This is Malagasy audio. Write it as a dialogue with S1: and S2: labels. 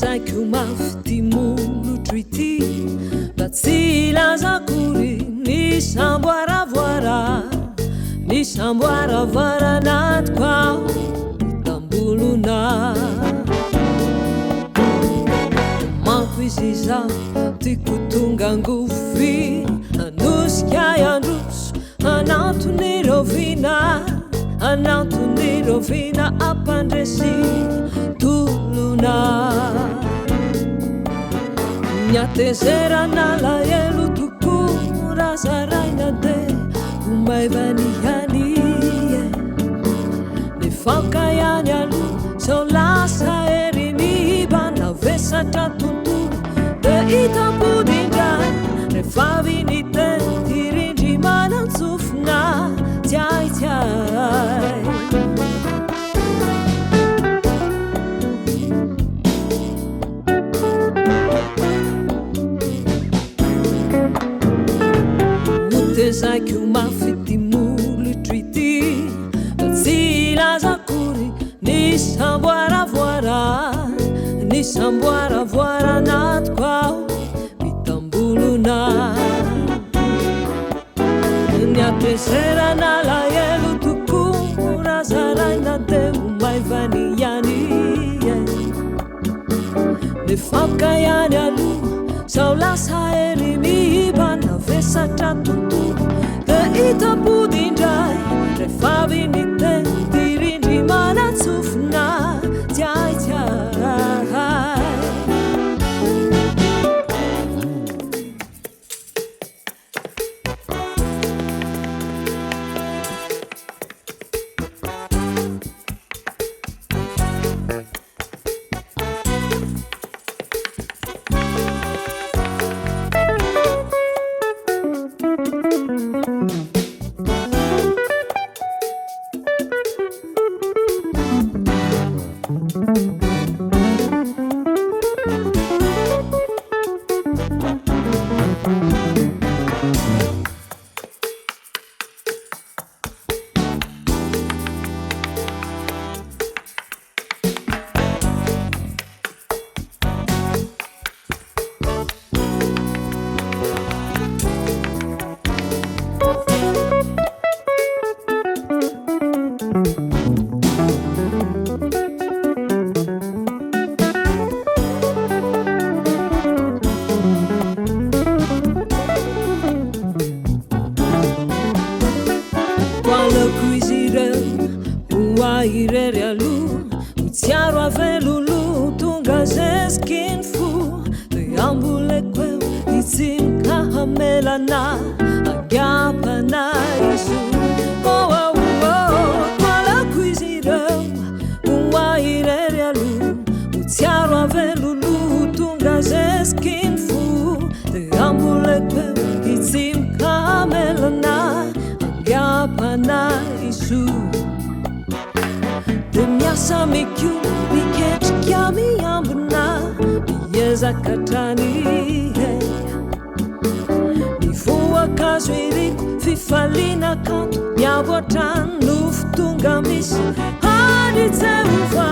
S1: Mutezaiky mafy ty molotro ity mba tsy lazakory ny samboaravoara natoko ao tambolona manko izy zaho tiako tonga angofy anosika androso anatony rovina ampandresi tolona nyatezerana lahelo toko raha zaraina de omaivaniany nefanka ihany aloha sao lasa ery mibana vesatra tontolo de hitapodindray rehefa viniteny tirindry manantsofina tiaitiay mutezaiky mafy ty molotro ity fa tsy lazakory ny samboaravoara natoko ao mitambolona nyatezerana lahelo toko raha zaraina de omaivany ihany nefanka ihany aloha sao lasa ery mibana vesatra tontolo de hitapodindray rehefa viniteny tirindry manatsofina tiaitiay irery aloha mitsiaro avelolo tonga zezikiny fo de amboleko itsinka hamelana agapana izo kwalako izy ireo oa irery aloha mitsiaro avelolo tonga zezikiny fo de amboleko itsinka hamelana agapana izo de miasa mekio miketrika miambina miezakatrany mivoakazo iriko fifaliana kanto miavoatrany no fotonga misy hanitsehova